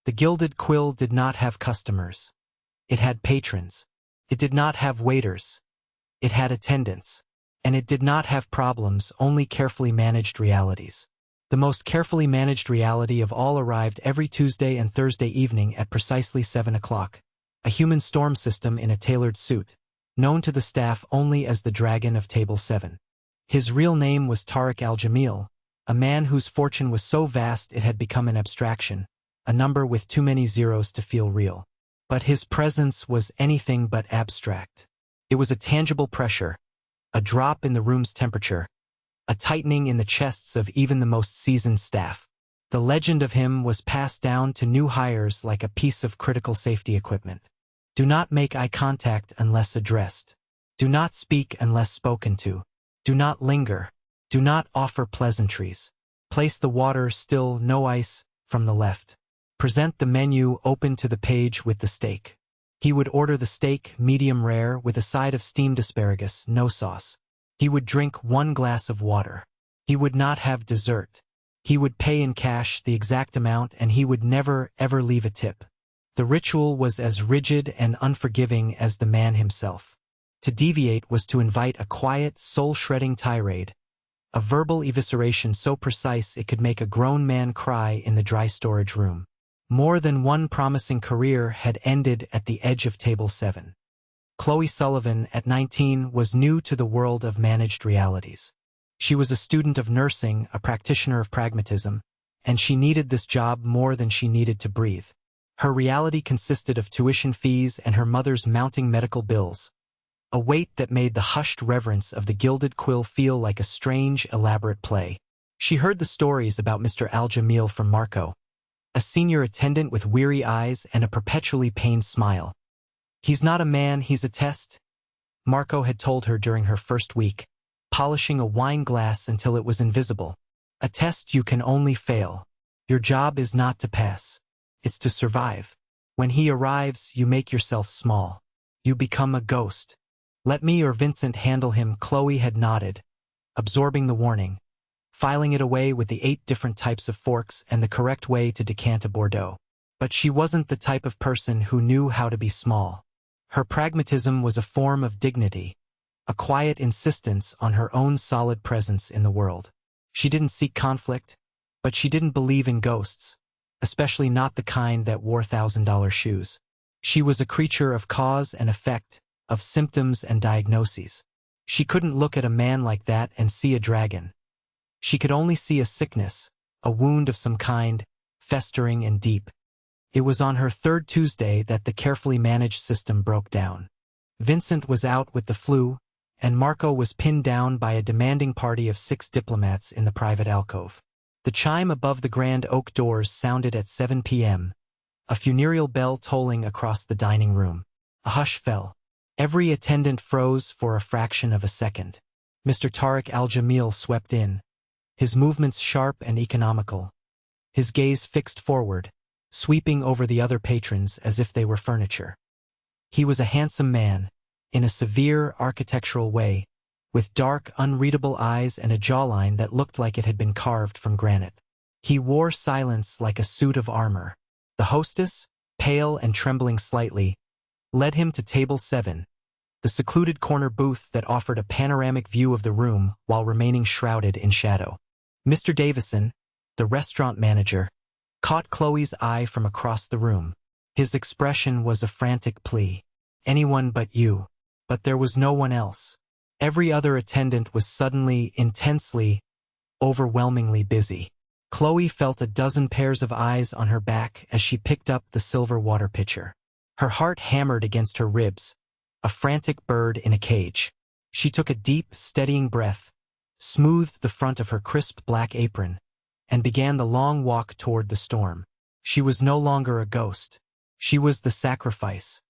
The gilded quill did not have customers. It had patrons. It did not have waiters. It had attendants. And it did not have problems, only carefully managed realities. The most carefully managed reality of all arrived every Tuesday and Thursday evening at precisely 7 o'clock. A human storm system in a tailored suit, known to the staff only as the Dragon of Table 7. His real name was Tariq Al-Jamil, a man whose fortune was so vast it had become an abstraction, a number with too many zeros to feel real. But his presence was anything but abstract. It was a tangible pressure, a drop in the room's temperature, a tightening in the chests of even the most seasoned staff. The legend of him was passed down to new hires like a piece of critical safety equipment. Do not make eye contact unless addressed. Do not speak unless spoken to. Do not linger. Do not offer pleasantries. Place the water still, no ice, from the left. Present the menu open to the page with the steak. He would order the steak medium rare with a side of steamed asparagus, no sauce. He would drink 1 glass of water. He would not have dessert. He would pay in cash the exact amount, and he would never, ever leave a tip. The ritual was as rigid and unforgiving as the man himself. To deviate was to invite a quiet, soul-shredding tirade, a verbal evisceration so precise it could make a grown man cry in the dry storage room. More than one promising career had ended at the edge of Table 7. Chloe Sullivan, at 19, was new to the world of managed realities. She was a student of nursing, a practitioner of pragmatism, and she needed this job more than she needed to breathe. Her reality consisted of tuition fees and her mother's mounting medical bills, a weight that made the hushed reverence of the gilded quill feel like a strange, elaborate play. She heard the stories about Mr. Al-Jamil from Marco, a senior attendant with weary eyes and a perpetually pained smile. "He's not a man, he's a test," Marco had told her during her first week, polishing a wine glass until it was invisible. "A test you can only fail. Your job is not to pass. It's to survive. When he arrives, you make yourself small. You become a ghost. Let me or Vincent handle him." Chloe had nodded, absorbing the warning, filing it away with the 8 different types of forks and the correct way to decant a Bordeaux. But she wasn't the type of person who knew how to be small. Her pragmatism was a form of dignity, a quiet insistence on her own solid presence in the world. She didn't seek conflict, but she didn't believe in ghosts, especially not the kind that wore $1,000 shoes. She was a creature of cause and effect, of symptoms and diagnoses. She couldn't look at a man like that and see a dragon. She could only see a sickness, a wound of some kind, festering and deep. It was on her 3rd Tuesday that the carefully managed system broke down. Vincent was out with the flu, and Marco was pinned down by a demanding party of 6 diplomats in the private alcove. The chime above the grand oak doors sounded at 7 p.m., a funereal bell tolling across the dining room. A hush fell. Every attendant froze for a fraction of a second. Mr. Tariq Al-Jamil swept in, his movements sharp and economical, his gaze fixed forward, sweeping over the other patrons as if they were furniture. He was a handsome man, in a severe architectural way, with dark, unreadable eyes and a jawline that looked like it had been carved from granite. He wore silence like a suit of armor. The hostess, pale and trembling slightly, led him to Table 7, the secluded corner booth that offered a panoramic view of the room while remaining shrouded in shadow. Mr. Davison, the restaurant manager, caught Chloe's eye from across the room. His expression was a frantic plea. "Anyone but you." But there was no one else. Every other attendant was suddenly, intensely, overwhelmingly busy. Chloe felt a dozen pairs of eyes on her back as she picked up the silver water pitcher. Her heart hammered against her ribs, a frantic bird in a cage. She took a deep, steadying breath, smoothed the front of her crisp black apron, and began the long walk toward the storm. She was no longer a ghost. She was the sacrifice.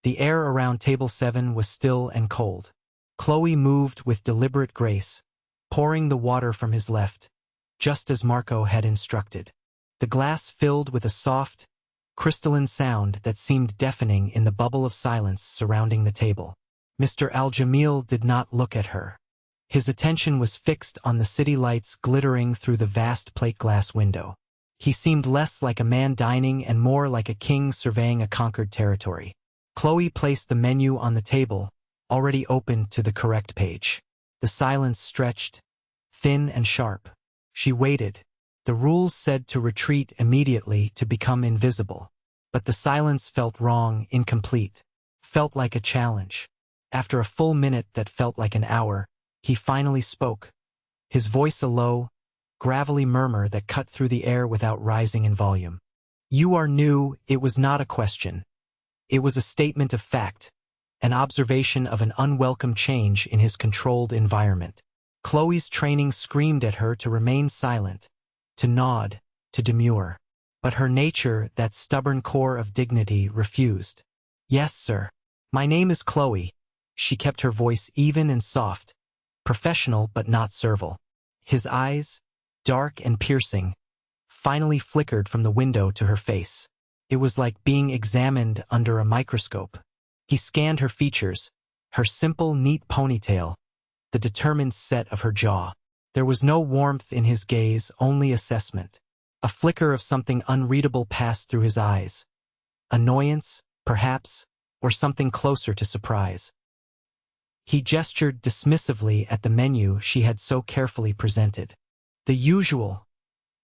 The air around Table 7 was still and cold. Chloe moved with deliberate grace, pouring the water from his left, just as Marco had instructed. The glass filled with a soft, crystalline sound that seemed deafening in the bubble of silence surrounding the table. Mr. Al-Jamil did not look at her. His attention was fixed on the city lights glittering through the vast plate glass window. He seemed less like a man dining and more like a king surveying a conquered territory. Chloe placed the menu on the table, already opened to the correct page. The silence stretched, thin and sharp. She waited. The rules said to retreat immediately, to become invisible. But the silence felt wrong, incomplete. Felt like a challenge. After a full minute that felt like an hour, he finally spoke. His voice a low, gravelly murmur that cut through the air without rising in volume. "You are new." It was not a question. It was a statement of fact, an observation of an unwelcome change in his controlled environment. Chloe's training screamed at her to remain silent, to nod, to demur. But her nature, that stubborn core of dignity, refused. "Yes, sir. My name is Chloe." She kept her voice even and soft, professional but not servile. His eyes, dark and piercing, finally flickered from the window to her face. It was like being examined under a microscope. He scanned her features, her simple, neat ponytail, the determined set of her jaw. There was no warmth in his gaze, only assessment. A flicker of something unreadable passed through his eyes. Annoyance, perhaps, or something closer to surprise. He gestured dismissively at the menu she had so carefully presented. "The usual,"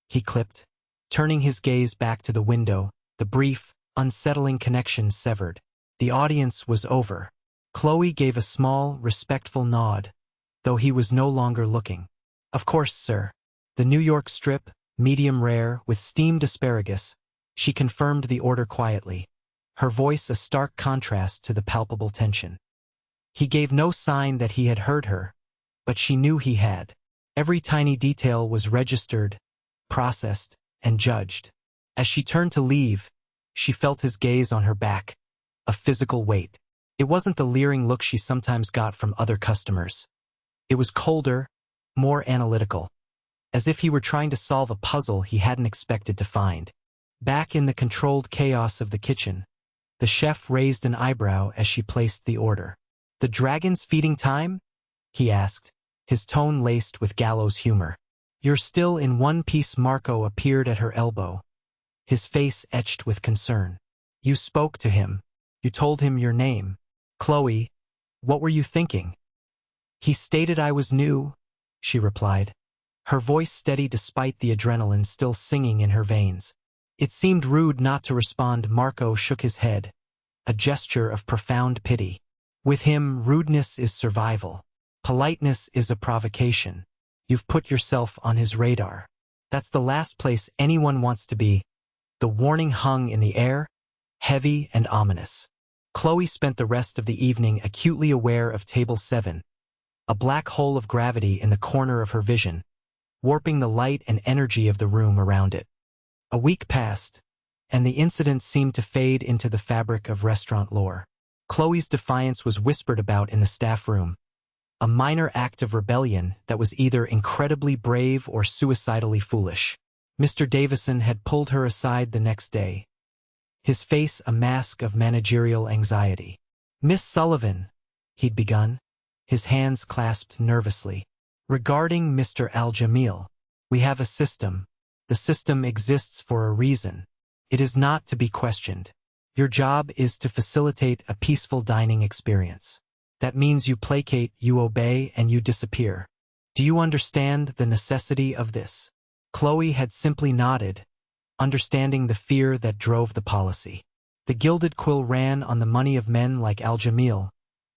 he clipped, turning his gaze back to the window, the brief, unsettling connection severed. The audience was over. Chloe gave a small, respectful nod, though he was no longer looking. "Of course, sir. The New York strip, medium rare, with steamed asparagus." She confirmed the order quietly, her voice a stark contrast to the palpable tension. He gave no sign that he had heard her, but she knew he had. Every tiny detail was registered, processed, and judged. As she turned to leave, she felt his gaze on her back, a physical weight. It wasn't the leering look she sometimes got from other customers. It was colder, more analytical, as if he were trying to solve a puzzle he hadn't expected to find. Back in the controlled chaos of the kitchen, the chef raised an eyebrow as she placed the order. "The dragon's feeding time?" he asked, his tone laced with gallows humor. "You're still in one piece." Marco appeared at her elbow, his face etched with concern. "You spoke to him. You told him your name." "Chloe, what were you thinking?" "He stated I was new," she replied, her voice steady despite the adrenaline still singing in her veins. It seemed rude not to respond. Marco shook his head, a gesture of profound pity. "With him, rudeness is survival. Politeness is a provocation. You've put yourself on his radar. That's the last place anyone wants to be." The warning hung in the air, heavy and ominous. Chloe spent the rest of the evening acutely aware of Table 7, a black hole of gravity in the corner of her vision, warping the light and energy of the room around it. A week passed, and the incident seemed to fade into the fabric of restaurant lore. Chloe's defiance was whispered about in the staff room, a minor act of rebellion that was either incredibly brave or suicidally foolish. Mr. Davison had pulled her aside the next day, his face a mask of managerial anxiety. "Miss Sullivan," he'd begun, his hands clasped nervously. "Regarding Mr. Al-Jamil, we have a system. The system exists for a reason. It is not to be questioned. Your job is to facilitate a peaceful dining experience. That means you placate, you obey, and you disappear. Do you understand the necessity of this?" Chloe had simply nodded, understanding the fear that drove the policy. The gilded quill ran on the money of men like Al-Jamil,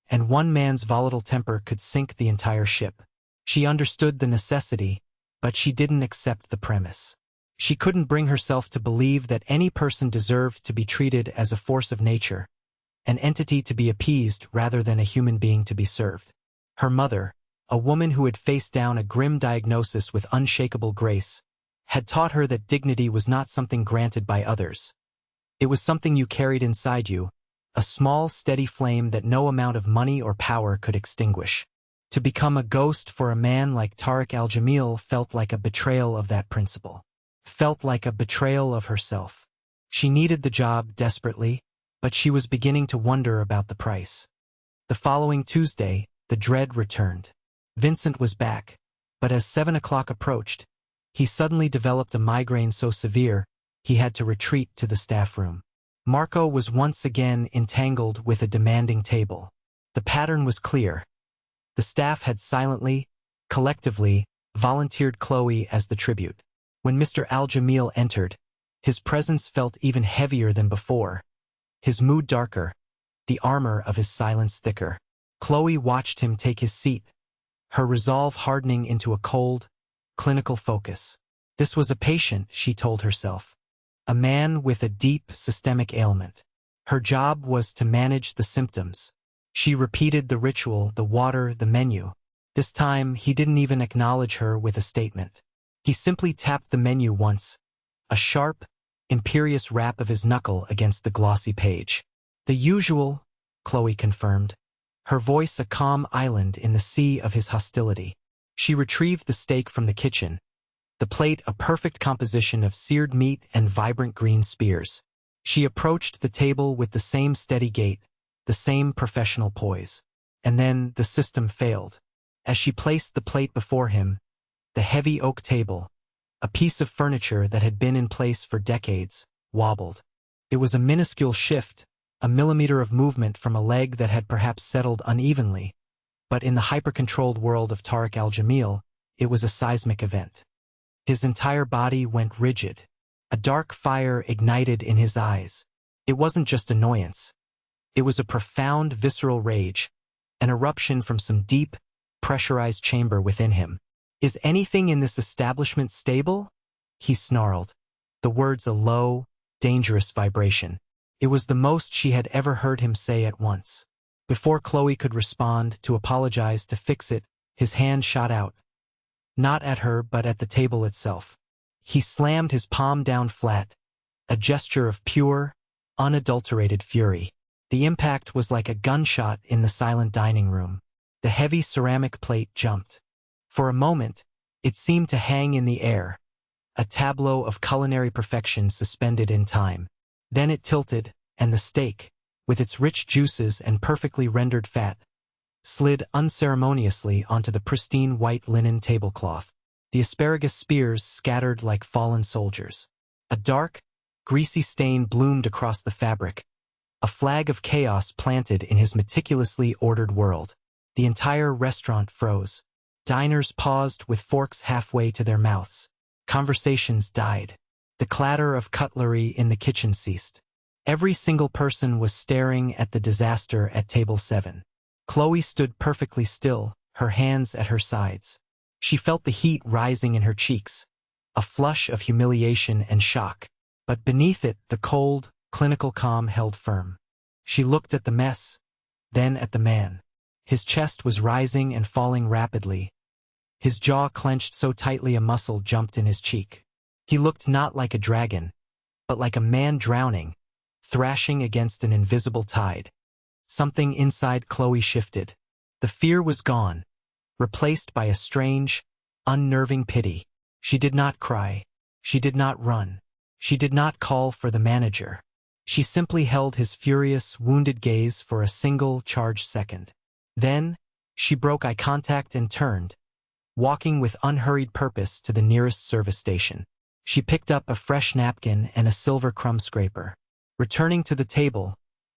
and one man's volatile temper could sink the entire ship. She understood the necessity, but she didn't accept the premise. She couldn't bring herself to believe that any person deserved to be treated as a force of nature, an entity to be appeased rather than a human being to be served. Her mother, a woman who had faced down a grim diagnosis with unshakable grace, had taught her that dignity was not something granted by others. It was something you carried inside you, a small, steady flame that no amount of money or power could extinguish. To become a ghost for a man like Tariq Al-Jamil felt like a betrayal of that principle. Felt like a betrayal of herself. She needed the job desperately, but she was beginning to wonder about the price. The following Tuesday, the dread returned. Vincent was back, but as 7 o'clock approached, He suddenly developed a migraine so severe, he had to retreat to the staff room. Marco was once again entangled with a demanding table. The pattern was clear. The staff had silently, collectively, volunteered Chloe as the tribute. When Mr. Al-Jamil entered, his presence felt even heavier than before. His mood darker, the armor of his silence thicker. Chloe watched him take his seat, her resolve hardening into a cold, clinical focus. This was a patient, she told herself. A man with a deep systemic ailment. Her job was to manage the symptoms. She repeated the ritual, the water, the menu. This time, he didn't even acknowledge her with a statement. He simply tapped the menu once, a sharp, imperious rap of his knuckle against the glossy page. The usual, Chloe confirmed, her voice a calm island in the sea of his hostility. She retrieved the steak from the kitchen, the plate a perfect composition of seared meat and vibrant green spears. She approached the table with the same steady gait, the same professional poise. And then the system failed. As she placed the plate before him, the heavy oak table, a piece of furniture that had been in place for decades, wobbled. It was a minuscule shift, a millimeter of movement from a leg that had perhaps settled unevenly, but in the hyper-controlled world of Tariq al-Jamil, it was a seismic event. His entire body went rigid. A dark fire ignited in his eyes. It wasn't just annoyance. It was a profound visceral rage, an eruption from some deep, pressurized chamber within him. "Is anything in this establishment stable?" he snarled, the words a low, dangerous vibration. It was the most she had ever heard him say at once. Before Chloe could respond, to apologize, to fix it, his hand shot out. Not at her, but at the table itself. He slammed his palm down flat, a gesture of pure, unadulterated fury. The impact was like a gunshot in the silent dining room. The heavy ceramic plate jumped. For a moment, it seemed to hang in the air, a tableau of culinary perfection suspended in time. Then it tilted, and the steak, with its rich juices and perfectly rendered fat, slid unceremoniously onto the pristine white linen tablecloth. The asparagus spears scattered like fallen soldiers. A dark, greasy stain bloomed across the fabric, a flag of chaos planted in his meticulously ordered world. The entire restaurant froze. Diners paused with forks halfway to their mouths. Conversations died. The clatter of cutlery in the kitchen ceased. Every single person was staring at the disaster at table 7. Chloe stood perfectly still, her hands at her sides. She felt the heat rising in her cheeks, a flush of humiliation and shock. But beneath it, the cold, clinical calm held firm. She looked at the mess, then at the man. His chest was rising and falling rapidly. His jaw clenched so tightly a muscle jumped in his cheek. He looked not like a dragon, but like a man drowning, thrashing against an invisible tide. Something inside Chloe shifted. The fear was gone, replaced by a strange, unnerving pity. She did not cry. She did not run. She did not call for the manager. She simply held his furious, wounded gaze for a single charged second. Then, she broke eye contact and turned, walking with unhurried purpose to the nearest service station. She picked up a fresh napkin and a silver crumb scraper. Returning to the table,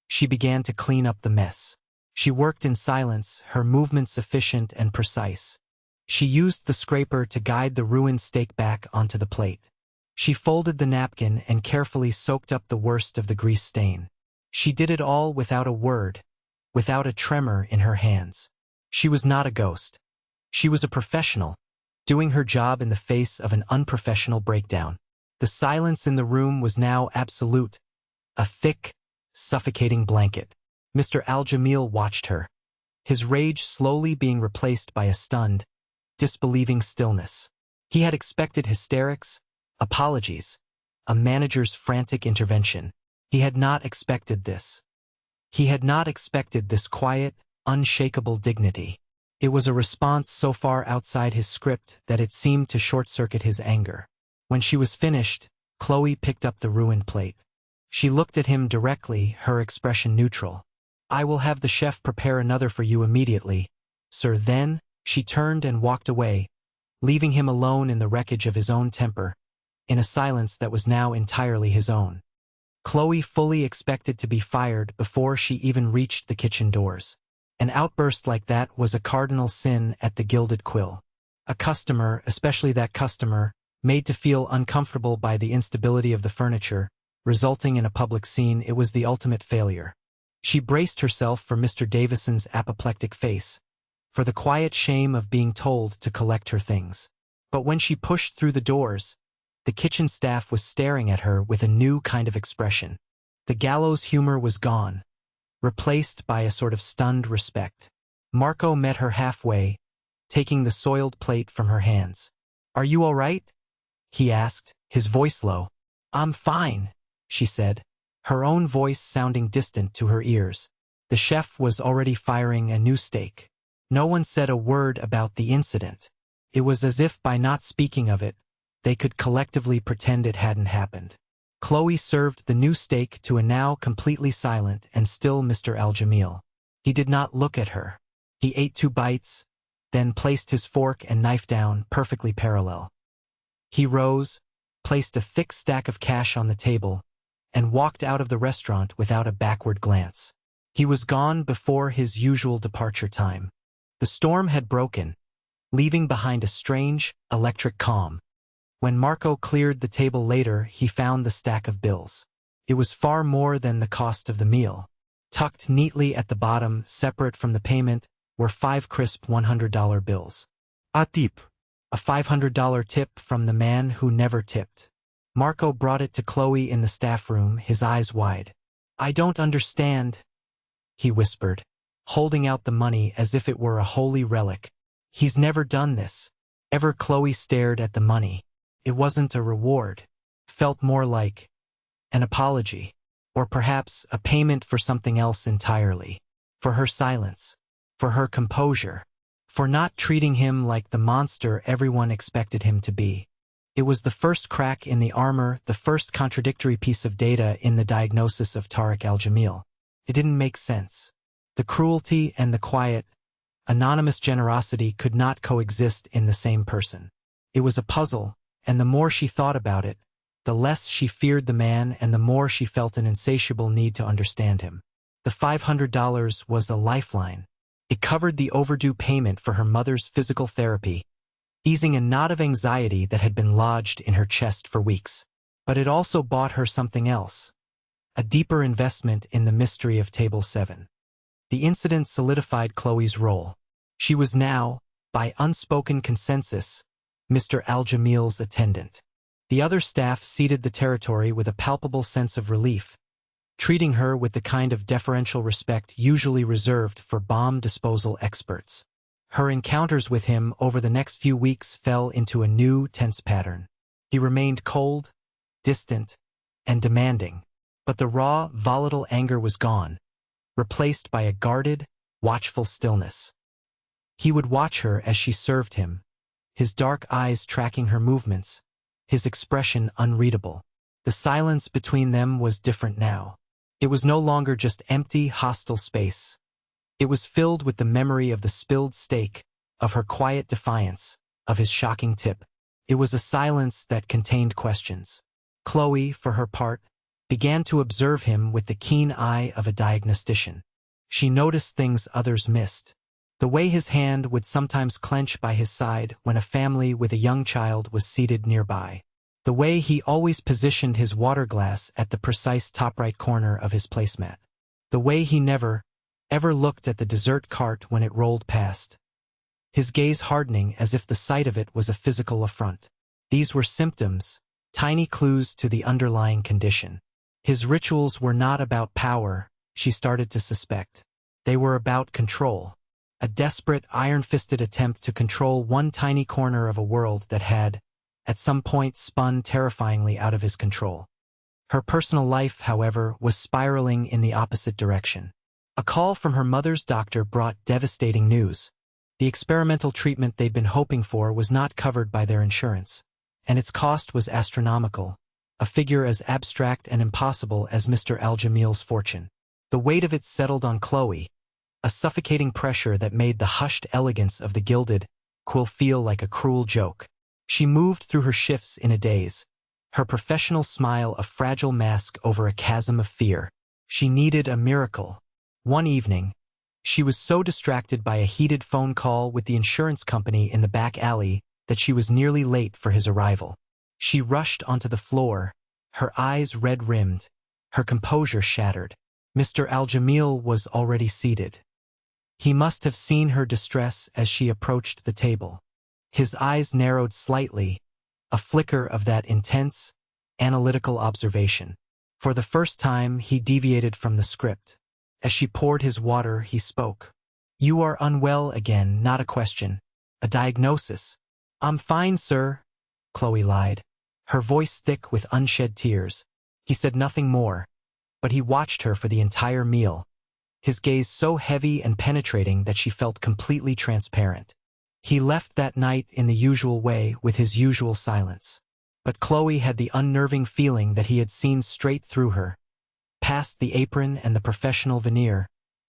she began to clean up the mess. She worked in silence, her movements efficient and precise. She used the scraper to guide the ruined steak back onto the plate. She folded the napkin and carefully soaked up the worst of the grease stain. She did it all without a word, without a tremor in her hands. She was not a ghost. She was a professional, doing her job in the face of an unprofessional breakdown. The silence in the room was now absolute, a thick, suffocating blanket. Mr. Al-Jamil watched her, his rage slowly being replaced by a stunned, disbelieving stillness. He had expected hysterics, apologies, a manager's frantic intervention. He had not expected this. He had not expected this quiet, unshakable dignity. It was a response so far outside his script that it seemed to short-circuit his anger. When she was finished, Chloe picked up the ruined plate. She looked at him directly, her expression neutral. "I will have the chef prepare another for you immediately, sir." Then, she turned and walked away, leaving him alone in the wreckage of his own temper, in a silence that was now entirely his own. Chloe fully expected to be fired before she even reached the kitchen doors. An outburst like that was a cardinal sin at the Gilded Quill. A customer, especially that customer, made to feel uncomfortable by the instability of the furniture, resulting in a public scene, it was the ultimate failure. She braced herself for Mr. Davison's apoplectic face, for the quiet shame of being told to collect her things. But when she pushed through the doors, the kitchen staff was staring at her with a new kind of expression. The gallows humor was gone, replaced by a sort of stunned respect. Marco met her halfway, taking the soiled plate from her hands. "Are you all right?" he asked, his voice low. "I'm fine," she said, her own voice sounding distant to her ears. The chef was already firing a new steak. No one said a word about the incident. It was as if by not speaking of it, they could collectively pretend it hadn't happened. Chloe served the new steak to a now completely silent and still Mr. Al-Jamil. He did not look at her. He ate 2 bites, then placed his fork and knife down perfectly parallel. He rose, placed a thick stack of cash on the table, and walked out of the restaurant without a backward glance. He was gone before his usual departure time. The storm had broken, leaving behind a strange, electric calm. When Marco cleared the table later, he found the stack of bills. It was far more than the cost of the meal. Tucked neatly at the bottom, separate from the payment, were 5 crisp $100 bills. A tip. A $500 tip from the man who never tipped. Marco brought it to Chloe in the staff room, his eyes wide. "I don't understand," he whispered, holding out the money as if it were a holy relic. "He's never done this." Ever. Chloe stared at the money. It wasn't a reward. Felt more like an apology, or perhaps a payment for something else entirely. For her silence, for her composure, for not treating him like the monster everyone expected him to be. It was the first crack in the armor, the first contradictory piece of data in the diagnosis of Tariq Al-Jamil. It didn't make sense. The cruelty and the quiet, anonymous generosity could not coexist in the same person. It was a puzzle, and the more she thought about it, the less she feared the man and the more she felt an insatiable need to understand him. The $500 was a lifeline. It covered the overdue payment for her mother's physical therapy, easing a knot of anxiety that had been lodged in her chest for weeks. But it also bought her something else, a deeper investment in the mystery of Table 7. The incident solidified Chloe's role. She was now, by unspoken consensus, Mr. Al-Jamil's attendant. The other staff ceded the territory with a palpable sense of relief, treating her with the kind of deferential respect usually reserved for bomb disposal experts. Her encounters with him over the next few weeks fell into a new, tense pattern. He remained cold, distant, and demanding, but the raw, volatile anger was gone, replaced by a guarded, watchful stillness. He would watch her as she served him, his dark eyes tracking her movements, his expression unreadable. The silence between them was different now. It was no longer just empty, hostile space. It was filled with the memory of the spilled steak, of her quiet defiance, of his shocking tip. It was a silence that contained questions. Chloe, for her part, began to observe him with the keen eye of a diagnostician. She noticed things others missed. The way his hand would sometimes clench by his side when a family with a young child was seated nearby. The way he always positioned his water glass at the precise top right corner of his placemat. The way he never, ever looked at the dessert cart when it rolled past, his gaze hardening as if the sight of it was a physical affront. These were symptoms, tiny clues to the underlying condition. His rituals were not about power, she started to suspect. They were about control. A desperate, iron-fisted attempt to control one tiny corner of a world that had, at some point, spun terrifyingly out of his control. Her personal life, however, was spiraling in the opposite direction. A call from her mother's doctor brought devastating news. The experimental treatment they'd been hoping for was not covered by their insurance, and its cost was astronomical, a figure as abstract and impossible as Mr. Al-Jamil's fortune. The weight of it settled on Chloe, a suffocating pressure that made the hushed elegance of the gilded, will feel like a cruel joke. She moved through her shifts in a daze, her professional smile a fragile mask over a chasm of fear. She needed a miracle. One evening, she was so distracted by a heated phone call with the insurance company in the back alley that she was nearly late for his arrival. She rushed onto the floor, her eyes red-rimmed, her composure shattered. Mr. Al-Jamil was already seated. He must have seen her distress as she approached the table. His eyes narrowed slightly, a flicker of that intense, analytical observation. For the first time, he deviated from the script. As she poured his water, he spoke. "You are unwell again, not a question. A diagnosis." "I'm fine, sir," Chloe lied, her voice thick with unshed tears. He said nothing more, but he watched her for the entire meal, his gaze so heavy and penetrating that she felt completely transparent. He left that night in the usual way with his usual silence. But Chloe had the unnerving feeling that he had seen straight through her, past the apron and the professional veneer,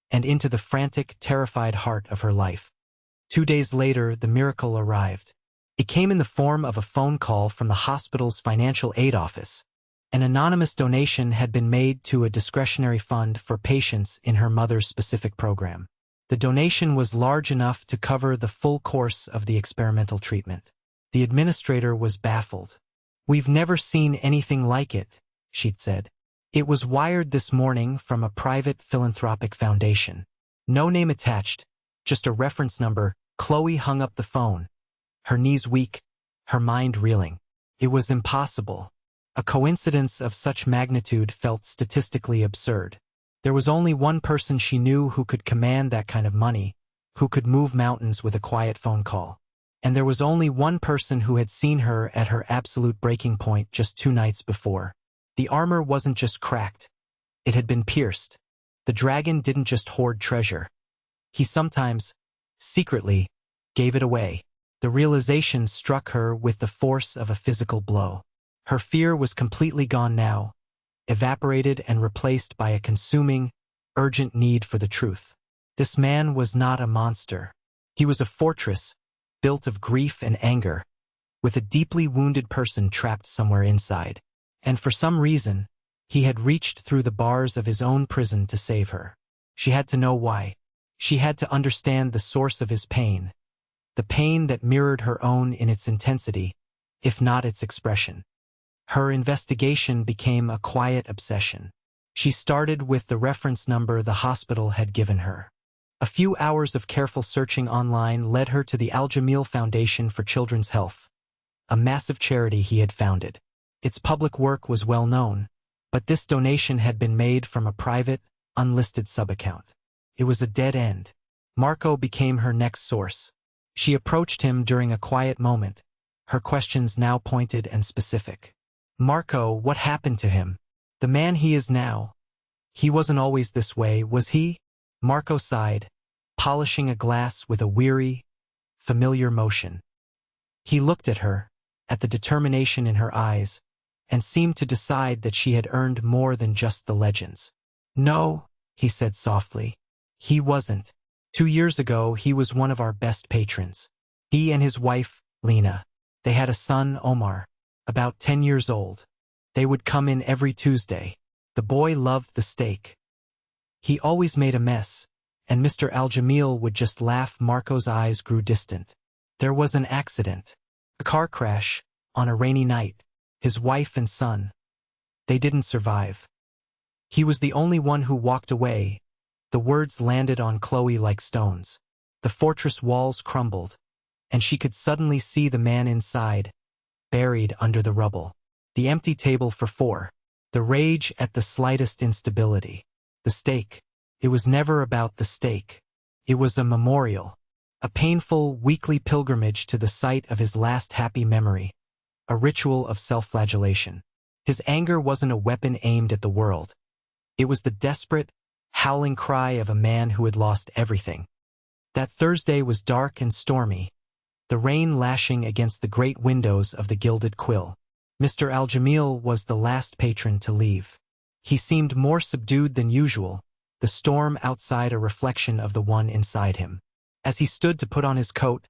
and into the frantic, terrified heart of her life. 2 days later, the miracle arrived. It came in the form of a phone call from the hospital's financial aid office. An anonymous donation had been made to a discretionary fund for patients in her mother's specific program. The donation was large enough to cover the full course of the experimental treatment. The administrator was baffled. "We've never seen anything like it," she'd said. "It was wired this morning from a private philanthropic foundation. No name attached, just a reference number." Chloe hung up the phone, her knees weak, her mind reeling. It was impossible. A coincidence of such magnitude felt statistically absurd. There was only one person she knew who could command that kind of money, who could move mountains with a quiet phone call. And there was only one person who had seen her at her absolute breaking point just 2 nights before. The armor wasn't just cracked. It had been pierced. The dragon didn't just hoard treasure. He sometimes, secretly, gave it away. The realization struck her with the force of a physical blow. Her fear was completely gone now, evaporated and replaced by a consuming, urgent need for the truth. This man was not a monster. He was a fortress, built of grief and anger, with a deeply wounded person trapped somewhere inside. And for some reason, he had reached through the bars of his own prison to save her. She had to know why. She had to understand the source of his pain, the pain that mirrored her own in its intensity, if not its expression. Her investigation became a quiet obsession. She started with the reference number the hospital had given her. A few hours of careful searching online led her to the Al-Jamil Foundation for Children's Health, a massive charity he had founded. Its public work was well known, but this donation had been made from a private, unlisted subaccount. It was a dead end. Marco became her next source. She approached him during a quiet moment, her questions now pointed and specific. "Marco, what happened to him? The man he is now. He wasn't always this way, was he?" Marco sighed, polishing a glass with a weary, familiar motion. He looked at her, at the determination in her eyes, and seemed to decide that she had earned more than just the legends. "No," he said softly. "He wasn't. 2 years ago, he was one of our best patrons. He and his wife, Lena. They had a son, Omar, about 10 years old. They would come in every Tuesday. The boy loved the steak. He always made a mess, and Mr. Al-Jamil would just laugh." Marco's eyes grew distant. "There was an accident. A car crash, on a rainy night. His wife and son. They didn't survive. He was the only one who walked away." The words landed on Chloe like stones. The fortress walls crumbled, and she could suddenly see the man inside, buried under the rubble. The empty table for 4. The rage at the slightest instability. The steak. It was never about the steak. It was a memorial. A painful, weekly pilgrimage to the site of his last happy memory. A ritual of self-flagellation. His anger wasn't a weapon aimed at the world. It was the desperate, howling cry of a man who had lost everything. That Thursday was dark and stormy, the rain lashing against the great windows of the Gilded Quill. Mr. Al-Jamil was the last patron to leave. He seemed more subdued than usual, the storm outside a reflection of the one inside him. As he stood to put on his coat,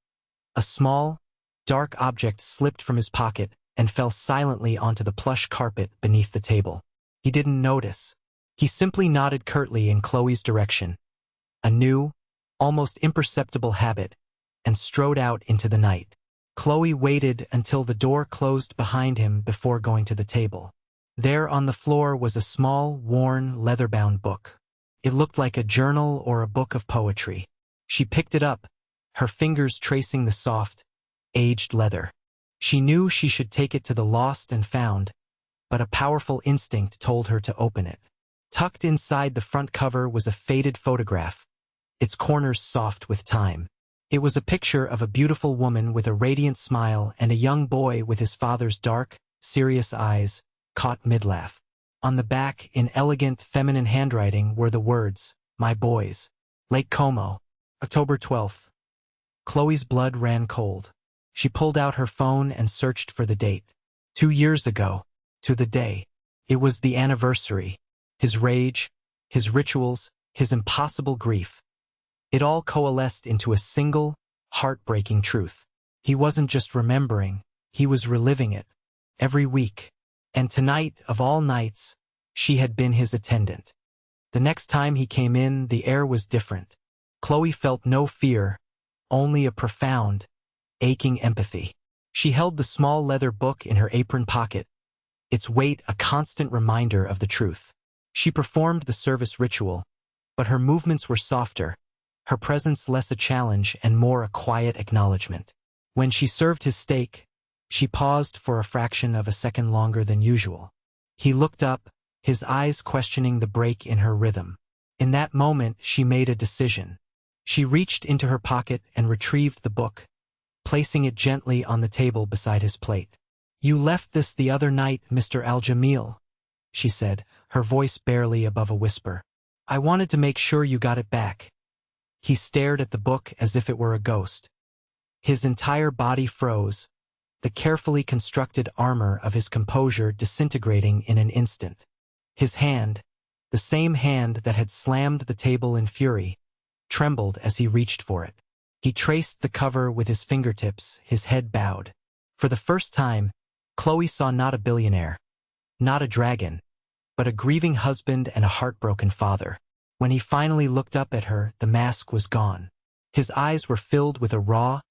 A small, dark object slipped from his pocket and fell silently onto the plush carpet beneath the table. He didn't notice. He simply nodded curtly in Chloe's direction, a new, almost imperceptible habit, and strode out into the night. Chloe waited until the door closed behind him before going to the table. There on the floor was a small, worn, leather-bound book. It looked like a journal or a book of poetry. She picked it up, her fingers tracing the soft, aged leather. She knew she should take it to the lost and found, but a powerful instinct told her to open it. Tucked inside the front cover was a faded photograph, its corners soft with time. It was a picture of a beautiful woman with a radiant smile and a young boy with his father's dark, serious eyes, caught mid-laugh. On the back, in elegant, feminine handwriting, were the words, "My boys. Lake Como, October 12th. Chloe's blood ran cold. She pulled out her phone and searched for the date. 2 years ago, to the day. It was the anniversary. His rage, his rituals, his impossible grief. It all coalesced into a single, heartbreaking truth. He wasn't just remembering, he was reliving it. Every week. And tonight, of all nights, she had been his attendant. The next time he came in, the air was different. Chloe felt no fear, only a profound, aching empathy. She held the small leather book in her apron pocket, its weight a constant reminder of the truth. She performed the service ritual, but her movements were softer, her presence less a challenge and more a quiet acknowledgement. When she served his steak, she paused for a fraction of a second longer than usual. He looked up, his eyes questioning the break in her rhythm. In that moment, she made a decision. She reached into her pocket and retrieved the book, placing it gently on the table beside his plate. "You left this the other night, Mr. Al-Jamil," she said, her voice barely above a whisper. "I wanted to make sure you got it back." He stared at the book as if it were a ghost. His entire body froze, the carefully constructed armor of his composure disintegrating in an instant. His hand, the same hand that had slammed the table in fury, trembled as he reached for it. He traced the cover with his fingertips, his head bowed. For the first time, Chloe saw not a billionaire, not a dragon, but a grieving husband and a heartbroken father. When he finally looked up at her, the mask was gone. His eyes were filled with a raw,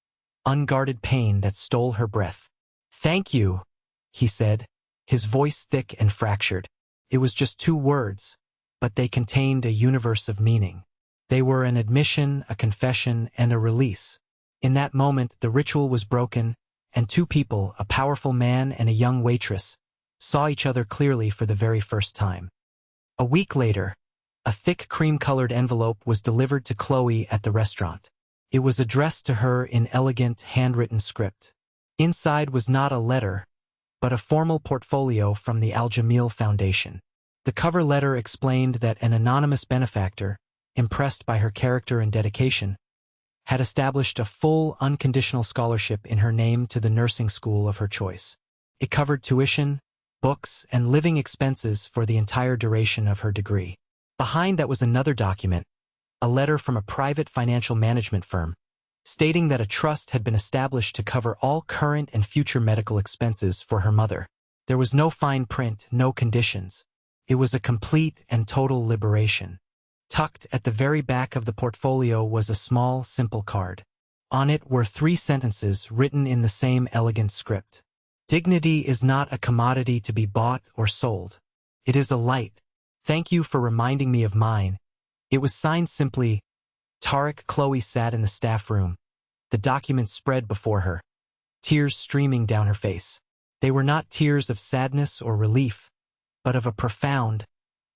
unguarded pain that stole her breath. "Thank you," he said, his voice thick and fractured. It was just 2 words, but they contained a universe of meaning. They were an admission, a confession, and a release. In that moment, the ritual was broken, and 2 people, a powerful man and a young waitress, saw each other clearly for the very first time. A week later, a thick cream-colored envelope was delivered to Chloe at the restaurant. It was addressed to her in elegant, handwritten script. Inside was not a letter, but a formal portfolio from the Al-Jamil Foundation. The cover letter explained that an anonymous benefactor, impressed by her character and dedication, had established a full, unconditional scholarship in her name to the nursing school of her choice. It covered tuition, books, and living expenses for the entire duration of her degree. Behind that was another document, a letter from a private financial management firm, stating that a trust had been established to cover all current and future medical expenses for her mother. There was no fine print, no conditions. It was a complete and total liberation. Tucked at the very back of the portfolio was a small, simple card. On it were 3 sentences written in the same elegant script. "Dignity is not a commodity to be bought or sold. It is a light. Thank you for reminding me of mine." It was signed simply, Tariq. Chloe sat in the staff room, the document spread before her, tears streaming down her face. They were not tears of sadness or relief, but of a profound,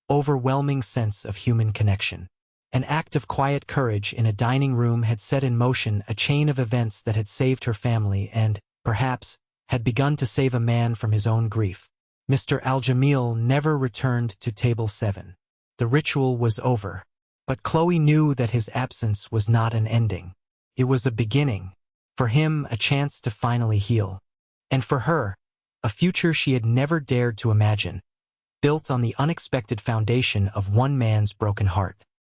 overwhelming sense of human connection. An act of quiet courage in a dining room had set in motion a chain of events that had saved her family and, perhaps, had begun to save a man from his own grief. Mr. Al-Jamil never returned to Table 7. The ritual was over, but Chloe knew that his absence was not an ending. It was a beginning. For him, a chance to finally heal. And for her, a future she had never dared to imagine, built on the unexpected foundation of one man's broken heart.